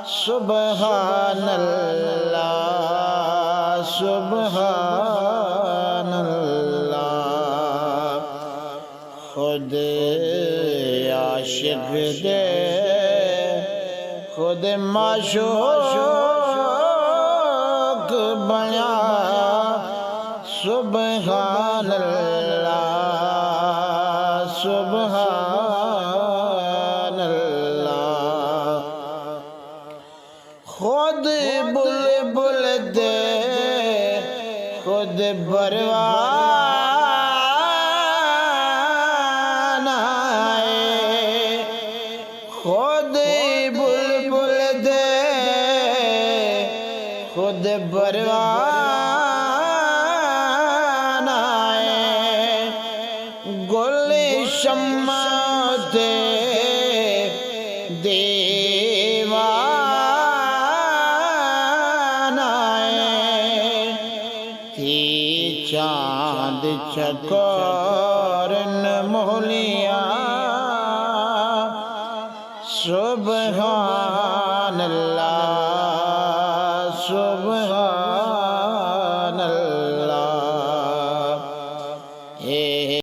سبحان اللہ سبحان اللہ خود عاشق دے خود معشوق بنا سبحان اللہ سبحان اللہ خود بلبل دے خود پروان آئے خود بلبل دے خود پروان آئے گل شمع دے دیوان آئے تھی چاند چکورن مولیاں سبحان اللہ سبحان